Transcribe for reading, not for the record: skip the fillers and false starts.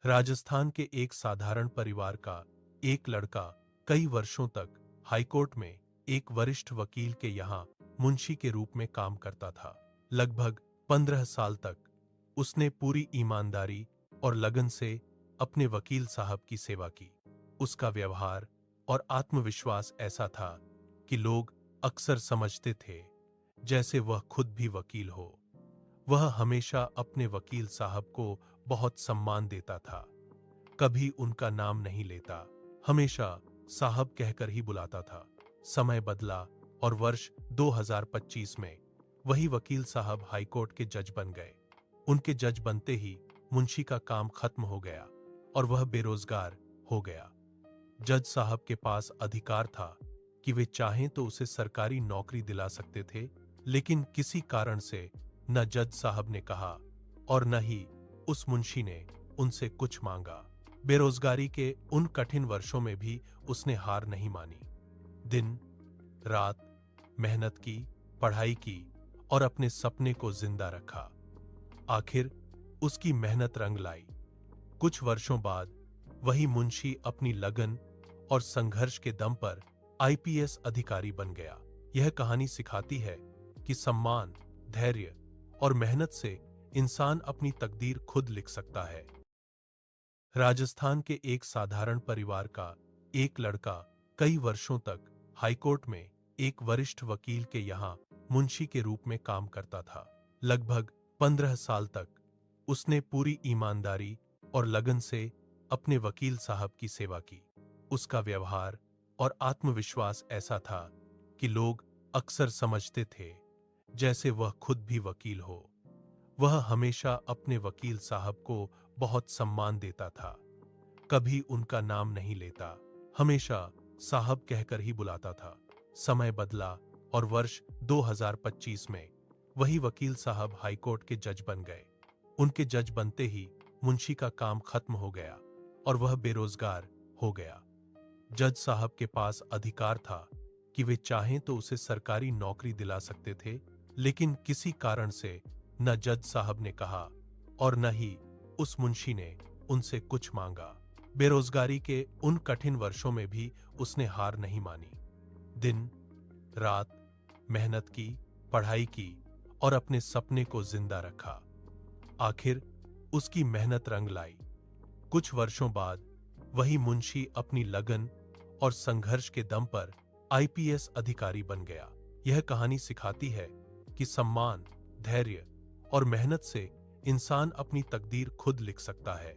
राजस्थान के एक साधारण परिवार का एक लड़का कई वर्षों तक हाईकोर्ट में एक वरिष्ठ वकील के यहाँ मुंशी के रूप में काम करता था। लगभग 15 साल तक उसने पूरी ईमानदारी और लगन से अपने वकील साहब की सेवा की। उसका व्यवहार और आत्मविश्वास ऐसा था कि लोग अक्सर समझते थे जैसे वह खुद भी वकील हो। वह हमेशा अपने वकील साहब को बहुत सम्मान देता था, कभी उनका नाम नहीं लेता, हमेशा साहब कहकर ही बुलाता था। समय बदला और वर्ष 2025 में वही वकील साहब हाईकोर्ट के जज बन गए। उनके जज बनते ही मुंशी का काम खत्म हो गया और वह बेरोजगार हो गया। जज साहब के पास अधिकार था कि वे चाहें तो उसे सरकारी नौकरी दिला सकते थे, लेकिन किसी कारण से न जज साहब ने कहा और न ही उस मुंशी ने उनसे कुछ मांगा। बेरोजगारी के उन कठिन वर्षों में भी उसने हार नहीं मानी। दिन रात मेहनत की, पढ़ाई की और अपने सपने को जिंदा रखा। आखिर उसकी मेहनत रंग लाई। कुछ वर्षों बाद वही मुंशी अपनी लगन और संघर्ष के दम पर आईपीएस अधिकारी बन गया। यह कहानी सिखाती है कि सम्मान, धैर्य और मेहनत से इंसान अपनी तकदीर खुद लिख सकता है। राजस्थान के एक साधारण परिवार का एक लड़का कई वर्षों तक हाईकोर्ट में एक वरिष्ठ वकील के यहाँ मुंशी के रूप में काम करता था। लगभग 15 साल तक उसने पूरी ईमानदारी और लगन से अपने वकील साहब की सेवा की। उसका व्यवहार और आत्मविश्वास ऐसा था कि लोग अक्सर समझते थे जैसे वह खुद भी वकील हो। वह हमेशा अपने वकील साहब को बहुत सम्मान देता था, कभी उनका नाम नहीं लेता, हमेशा साहब कहकर ही बुलाता था। समय बदला और वर्ष 2025 में वही वकील साहब हाईकोर्ट के जज बन गए। उनके जज बनते ही मुंशी का काम खत्म हो गया और वह बेरोजगार हो गया। जज साहब के पास अधिकार था कि वे चाहें तो उसे सरकारी नौकरी दिला सकते थे, लेकिन किसी कारण से न जज साहब ने कहा और न ही उस मुंशी ने उनसे कुछ मांगा। बेरोजगारी के उन कठिन वर्षों में भी उसने हार नहीं मानी। दिन रात मेहनत की, पढ़ाई की और अपने सपने को जिंदा रखा। आखिर उसकी मेहनत रंग लाई। कुछ वर्षों बाद वही मुंशी अपनी लगन और संघर्ष के दम पर आईपीएस अधिकारी बन गया। यह कहानी सिखाती है कि सम्मान, धैर्य और मेहनत से इंसान अपनी तकदीर खुद लिख सकता है।